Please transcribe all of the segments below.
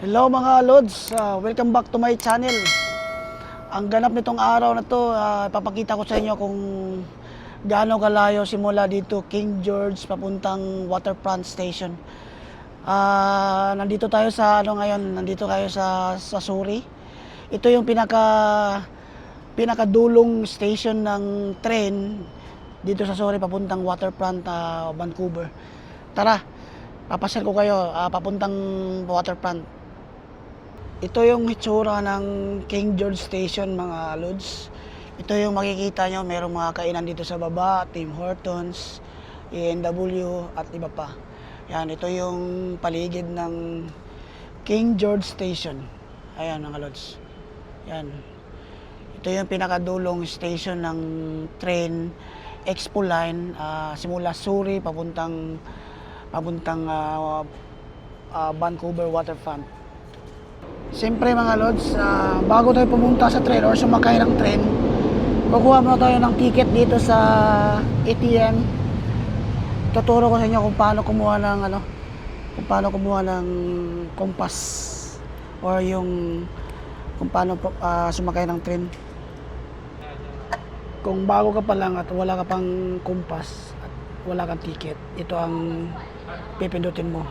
Hello mga Lods, welcome back to my channel. Ang ganap nitong araw na to, ipapakita ko sa inyo kung gaano kalayo simula dito King George papuntang Waterfront Station. Nandito tayo sa ngayon, nandito tayo sa Suri. Ito yung pinakadulong station ng train dito sa Suri papuntang Waterfront, Vancouver. Tara, papasyal ko kayo papuntang Waterfront. Ito yung hitsura ng King George Station mga Lods. Ito yung makikita nyo, mayroong mga kainan dito sa baba, Tim Hortons, A&W at iba pa. Yan, ito yung paligid ng King George Station. Ayan mga Lods. Yan. Ito yung pinakadulong station ng train Expo Line, simula Suri papuntang Vancouver Waterfront. Siyempre mga Lods, bago tayo pumunta sa train or sumakay ng train, kukuha muna tayo ng ticket dito sa ATM. Tuturo ko sa inyo kung paano kumuha ng compass or kung paano sumakay ng train. Kung bago ka pa lang at wala ka pang compass at wala kang ticket, ito ang pipindutin mo.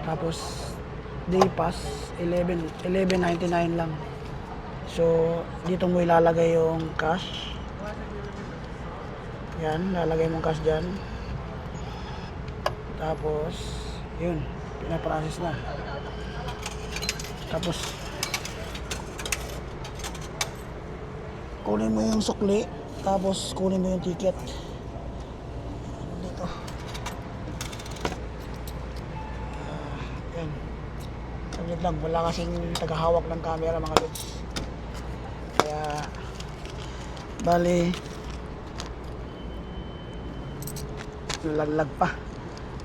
Tapos day pass, 11.99 lang. So, dito mo ilalagay yung cash. Yan, lalagay mo cash dyan. Tapos, yun, pinaprocess na. Tapos, kunin mo yung sukli. Tapos, kunin mo yung ticket. Dito. Yan. Saglit lang, wala kasing tagahawak ng camera mga Lods. Kaya bali laglag pa.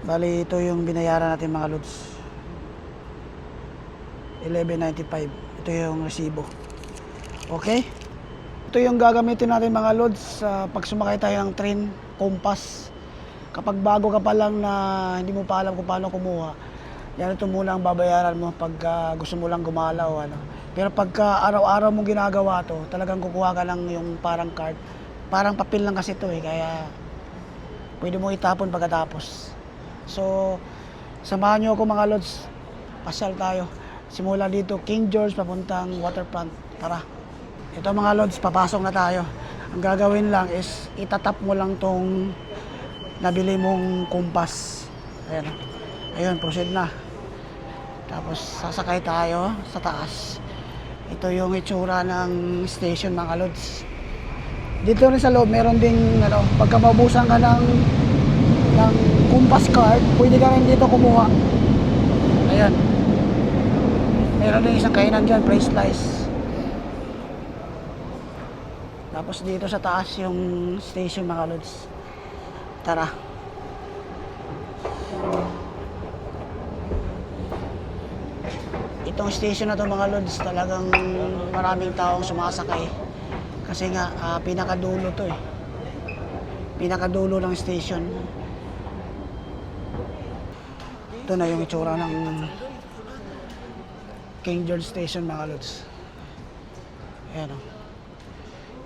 Bali ito yung binayaran natin mga Lods, 11.95. Ito yung resibo. Okay, ito yung gagamitin natin mga Lods pag sumakay tayo ng train, compass. Kapag bago ka pa lang na hindi mo pa alam kung paano kumuha, yan, ito muna ang babayaran mo pag gusto mo lang gumalaw. Pero pagka araw-araw mong ginagawa to, talagang kukuha ka lang yung parang card. Parang papel lang kasi ito kaya pwede mo itapon pagkatapos. So, samahan nyo ako mga Lods. Pasyal tayo. Simula dito, King George, papuntang Waterfront. Tara. Ito mga Lods, papasok na tayo. Ang gagawin lang is, itatap mo lang tong nabili mong compass. Ayan. Ayun, proceed na. Tapos sasakay tayo sa taas. Ito yung itsura ng station mga Lods. Dito rin sa loob meron ding pagka maubusan ka ng compass card, pwede ka rin dito kumuha. Ayan. Meron din isang kainan dyan, price slice. Tapos dito sa taas yung station mga Lods. Tara. Itong station na to mga Lods, talagang maraming taong sumasakay. Kasi nga, pinakadulo to Pinakadulo ng station. Ito na yung itsura ng King George Station mga Lods. Ayan o.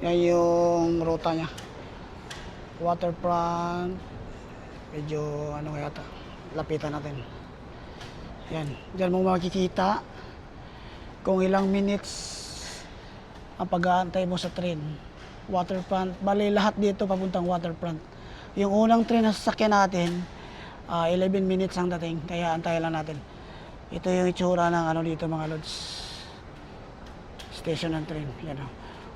Yan yung ruta niya. Waterfront. Medyo kaya ito. Lapitan natin. Yan. Diyan mo makikita kung ilang minutes ang pag-aantay mo sa train. Waterfront. Bali lahat dito papuntang Waterfront. Yung unang train na sasakyan natin, 11 minutes ang dating. Kaya antayin lang natin. Ito yung itsura ng dito mga Lods. Station ng train. Yan o.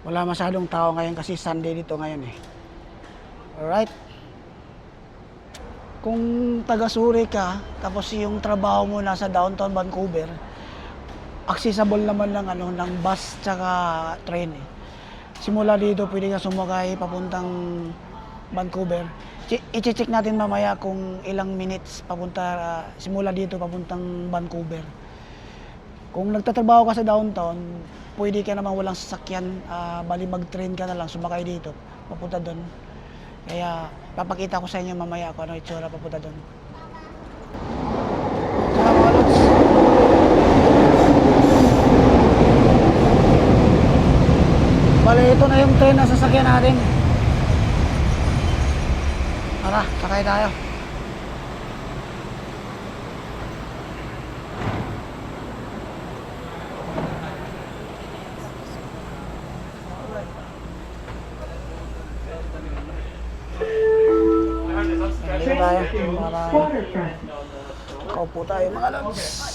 Wala masyadong tao ngayon kasi Sunday dito ngayon Alright. Kung taga-Suri ka, tapos yung trabaho mo nasa downtown Vancouver, accessible naman ng bus tsaka train Simula dito pwede ka sumakay papuntang Vancouver. I-check natin mamaya kung ilang minutes simula dito papuntang Vancouver. Kung nagtatrabaho ka sa downtown, pwede ka naman walang sasakyan, bali mag-train ka na lang, sumakay dito, papunta doon. Kaya papakita ko sa inyo mamaya kung ano itsura papunta doon. Kaya mga Lods, ito na yung train na sasakyan natin. Tara, sakay tayo. Dito tayo para kaupo tayo mga lods.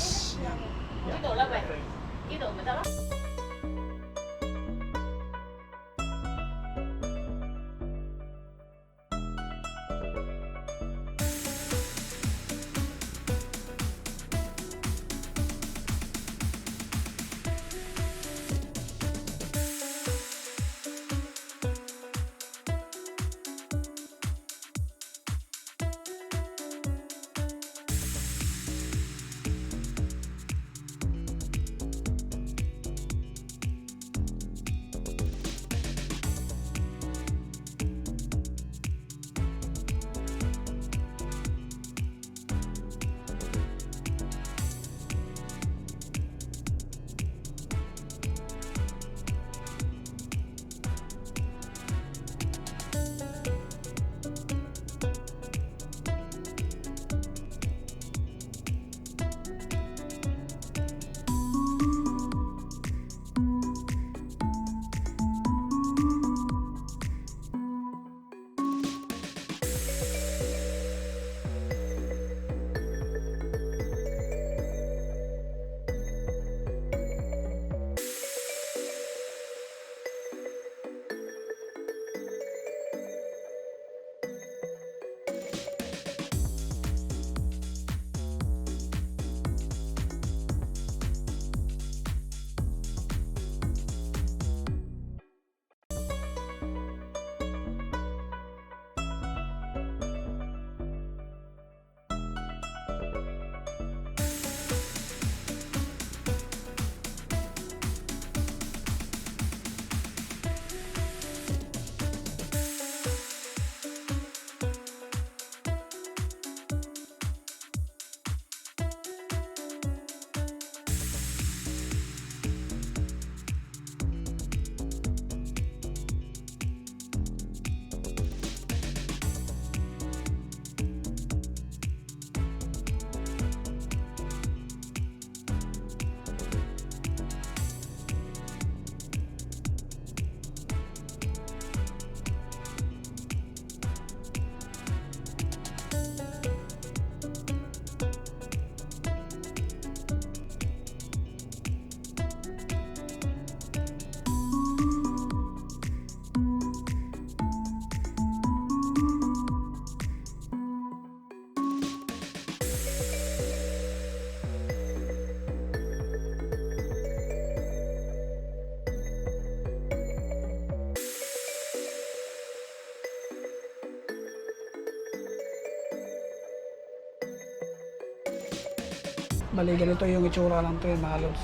Bali, ganito yung itsura ng train mga lods.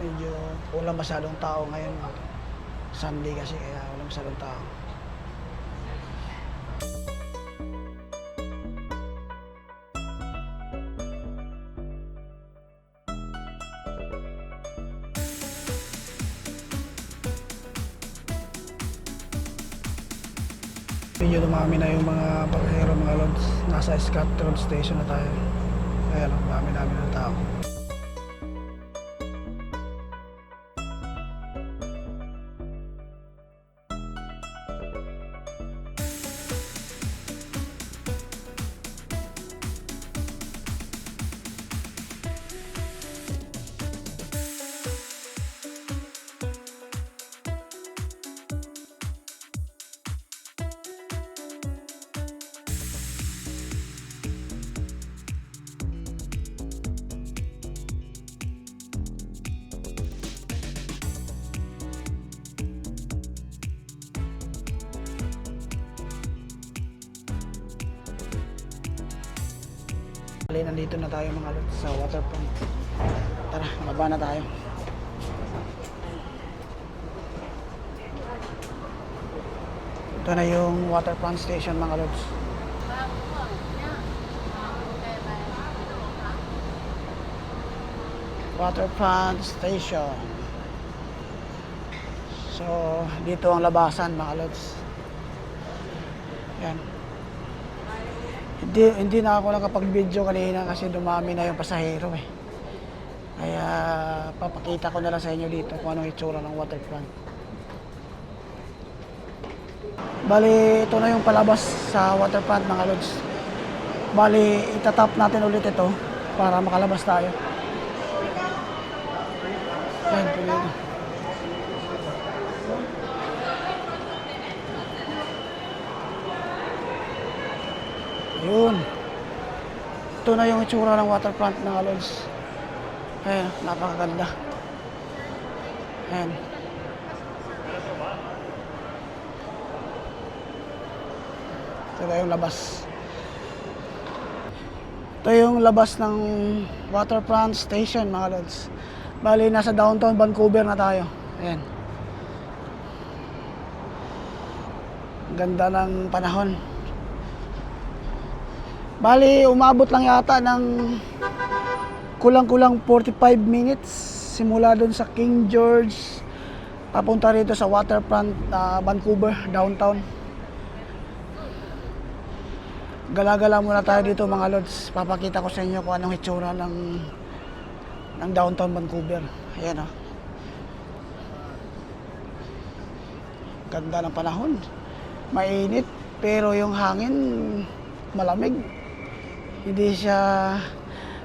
Medyo wala masyadong tao ngayon. Sunday kasi kaya wala masyadong tao. Medyo dumami na yung mga pasahero mga lods. Nasa Scott Road Station na tayo. Ayan, dami-dami ng tao. Bali, nandito na tayo mga lods sa waterfront. Tara, baba na tayo. Ito na yung waterfront station mga lods. Waterfront Station. So, dito ang labasan mga lods. Yan. Hindi na ako nakapag-video kanina kasi dumami na yung pasahero eh. Kaya papakita ko na lang sa inyo dito kung anong itsura ng waterfront. Bali, ito na yung palabas sa waterfront mga lods. Bali, itatap natin ulit ito para makalabas tayo. Yan, tuloy na. Ayun. Ito na yung itsura ng waterfront mga lods. Ayan, napakaganda. Ayan. Ito na yung labas. Ito yung labas ng waterfront station mga lods. Bali, nasa downtown Vancouver na tayo. Ayan. Ganda ng panahon. Bali, umabot lang yata ng kulang-kulang 45 minutes simula doon sa King George papunta rito sa waterfront Vancouver, downtown. Gala-gala muna tayo dito mga lods. Papakita ko sa inyo kung anong itsura ng downtown Vancouver. Ayan o. Ganda ng panahon. Mainit pero yung hangin malamig. Hindi siya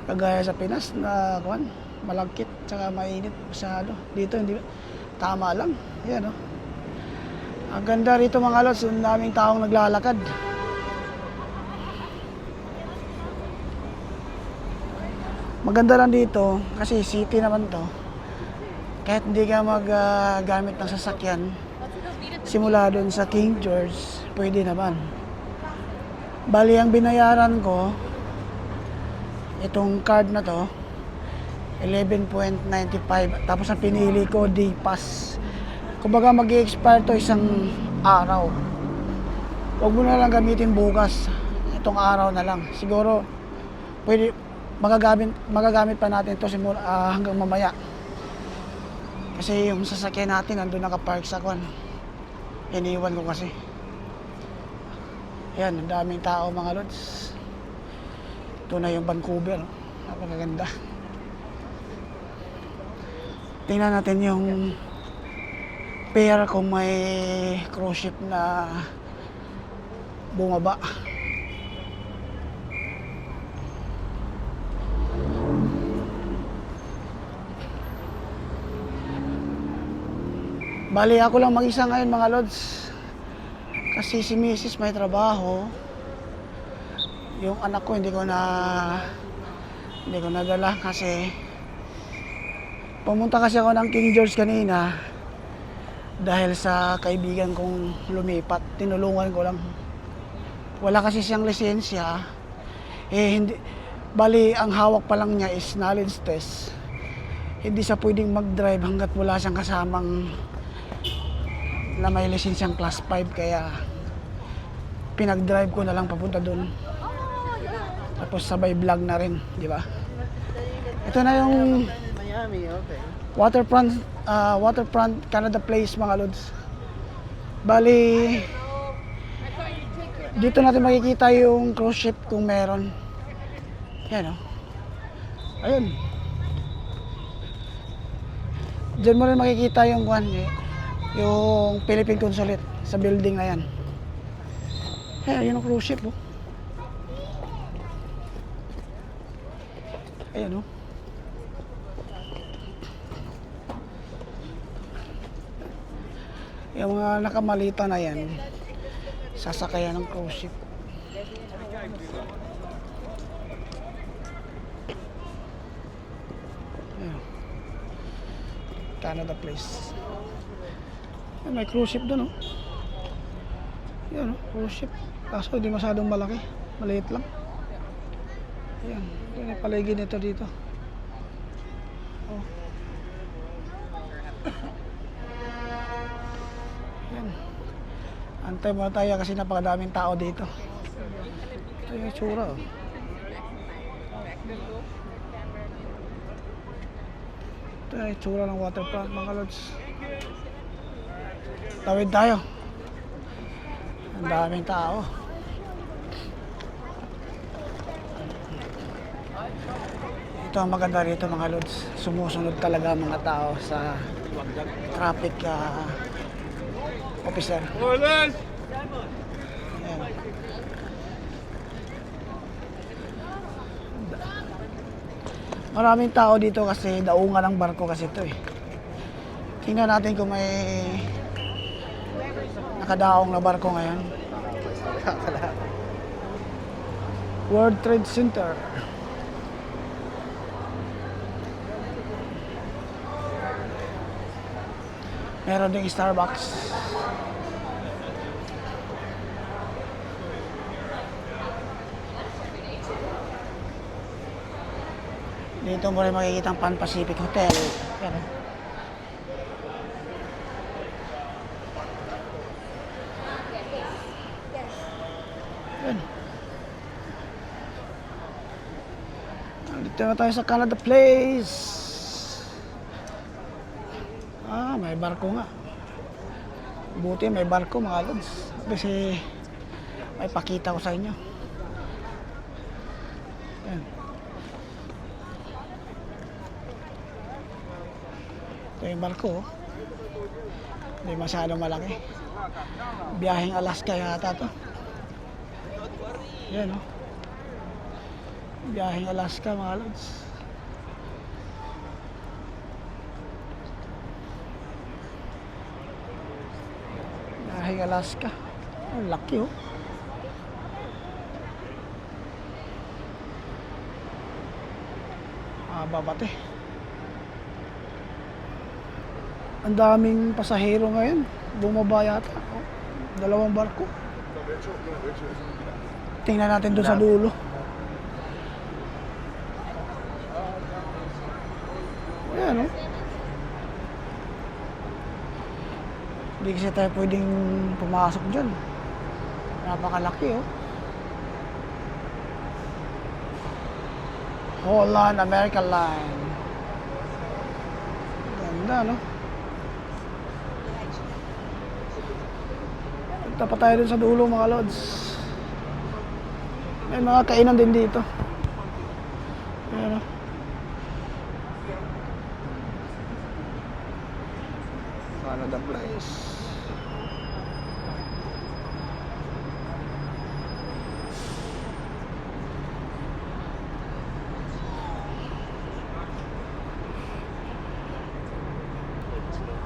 kagaya sa Pinas na malagkit tsaka mainit masyado. Dito hindi, tama lang. Ayan o. Ang ganda rito mga lods. Ang daming taong naglalakad. Maganda lang dito kasi city naman to. Kahit hindi ka maggamit ng sasakyan, simula doon sa King George, pwede naman. Bali, ang binayaran ko, itong card na to, 11.95. Tapos ang pinili ko, day pass. Kumbaga mag-i-expire to isang araw. Huwag mo na lang gamitin bukas. Itong araw na lang. Siguro, pwede, magagamit pa natin ito simula hanggang mamaya. Kasi yung sasakyan natin nandun nakapark sa kwan. Iniwan ko kasi. Ayan, ang daming tao mga lods. Ito na yung Vancouver. Napakaganda. Tingnan natin yung pair kung may cruise ship na bumaba. Bali, ako lang mag-isa ngayon mga lods. Kasi si Mrs. may trabaho. Yung anak ko hindi ko nadala kasi pumunta kasi ako ng King George kanina dahil sa kaibigan kong lumipat. Tinulungan ko lang. Wala kasi siyang lisensya. Hindi, bali, ang hawak pa lang niya is knowledge test. Hindi siya pwedeng mag-drive hanggat wala siyang kasamang na may lisensyang class 5, kaya pinag-drive ko na lang papunta doon. Tapos sabay vlog na rin, di ba? Ito na yung waterfront Canada Place mga lods. Bali, dito natin makikita yung cruise ship kung meron. Yan o. Ayun. Diyan mo rin makikita yung yung Philippine Consulate sa building na yan. Ayan, yun ang cruise ship oh. Ayan oh. Yung mga nakamalita na yan, sasakayan ng cruise ship. Ayan. Canada Place. May cruise ship doon, oh. Yan, oh, cruise ship. Kaso hindi masyadong malaki. Maliit lang. Ayan. Yan yung paligid nito dito. Oh. Yan. Antay muna tayo kasi napakadaming tao dito. Ito yung itsura, oh. Ito yung itsura ng waterfront mga lods. Tawid tayo. Ang daming tao. Ito ang maganda rito mga lods. Sumusunod talaga ang mga tao sa traffic officer. Ayan. Maraming tao dito kasi daungan ng barko kasi ito eh. Tingnan natin kung may nakadaong na barko ngayon. World Trade Center. Meron ding Starbucks. Dito mo rin makikita ang Pan Pacific Hotel. Yan. Yan. Dito na tayo sa Canada Place. May barko nga. Buti may barko mga lods. Kasi may pakita ko sa inyo. Yan. Ito yung barko. Hindi masyadong malaki. Biyaheng Alaska yata to. Yan o. Biyaheng Alaska mga lods. Biyaheng Alaska. Ang laki oh. Babate. Ang daming pasahero ngayon. Bumaba yata. Oh, dalawang barko. Tingnan natin doon sa dulo. Ayan oh. Hindi kasi tayo pwedeng pumasok dyan. Napakalaki oh. Holland American Line. Ganda no? Punta pa tayo dun sa dulo mga lods. May mga kainan din dito. Ayan o. Canada Place.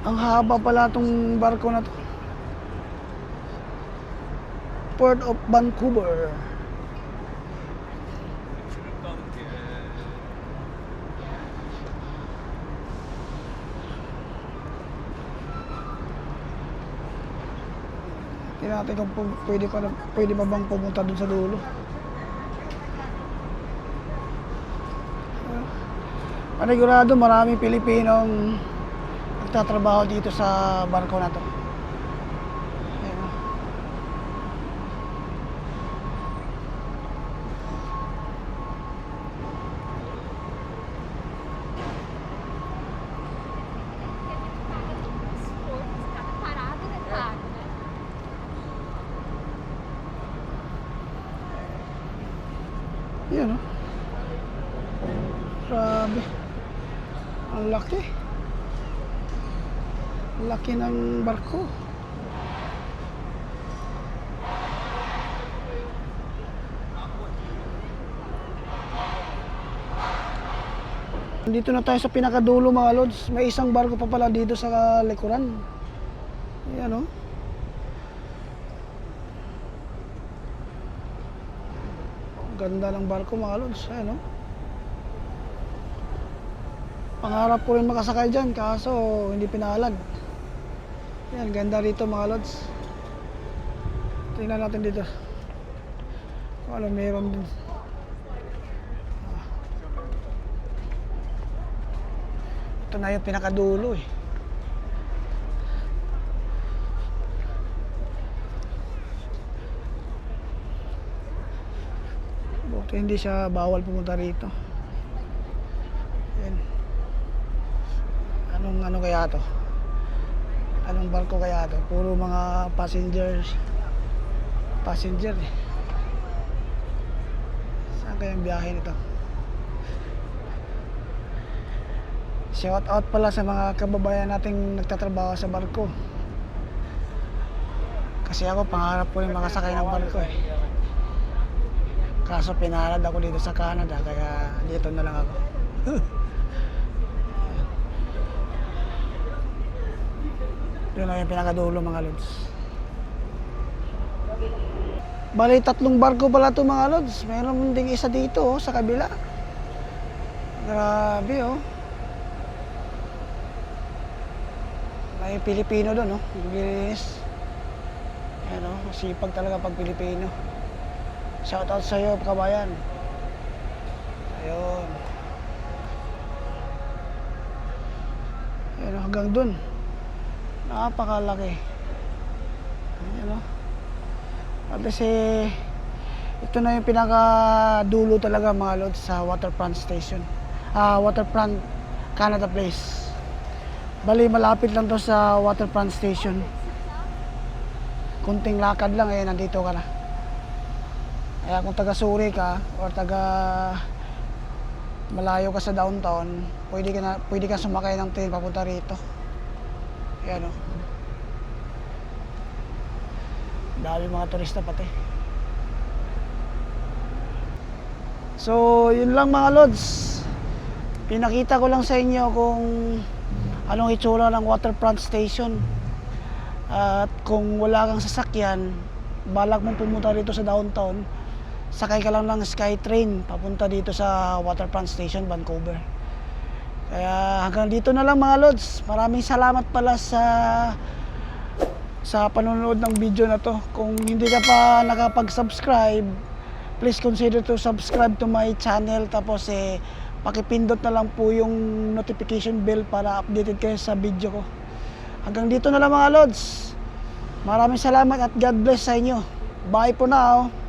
Ang haba pala itong barko na to. Port of Vancouver. Tingnan natin kung pwede pa bang pumunta dun sa dulo. Panigurado maraming Pilipinong nagtatrabaho dito sa barko na to. Ayan. Ayan o. Grabe. Ang laki. Laki ng barko. Dito na tayo sa pinakadulo mga lods. May isang barko pa pala dito sa likuran. Ayan o. Ganda ng barko mga lods. Ayan o. Pangarap ko rin makasakay dyan kaso hindi pinahalag. Yan, ganda rito mga lods. Tingnan natin dito. Kung ano meron din. Ito na yung pinakadulo eh. Buti hindi siya bawal pumunta rito. Yan. ano kaya to? Anong barko kaya to? Puro mga passenger eh. Saan kayang biyahe nito? Shout out pala sa mga kababayan nating nagtatrabaho sa barko. Kasi ako pangarap ko yung makasakay ng barko eh. Kaso pinalad ako dito sa Canada kaya dito na lang ako. Yun na yung pinakadulo mga lods. Bali 3 barko pala ito mga lods. Meron ding isa dito oh, sa kabila. Grabe oh. May Pilipino doon oh. Bilis. Ayan oh, masipag talaga pag Pilipino. Shout out sa iyo kabayan. Ayun. Ayun oh, hanggang doon. Napakalaki. Ayan o. Kasi ito na yung pinakadulo talaga mga lods sa Waterfront Station. Waterfront Canada Place. Bali malapit lang to sa Waterfront Station. Kunting lakad lang eh nandito ka na. Kaya kung taga Suri ka or taga malayo ka sa downtown, pwede ka sumakay ng train papunta rito. Ayan o. Dami mga turista pati. So, yun lang mga lods. Pinakita ko lang sa inyo kung anong itsura ng Waterfront Station. At kung wala kang sasakyan, balak mong pumunta dito sa downtown, sakay ka lang ng SkyTrain papunta dito sa Waterfront Station, Vancouver. Kaya hanggang dito na lang mga lods. Maraming salamat pala sa panonood ng video na to. Kung hindi ka pa nakapag-subscribe, please consider to subscribe to my channel. Tapos pakipindot na lang po yung notification bell para updated kayo sa video ko. Hanggang dito na lang mga lods. Maraming salamat at God bless sa inyo. Bye po now.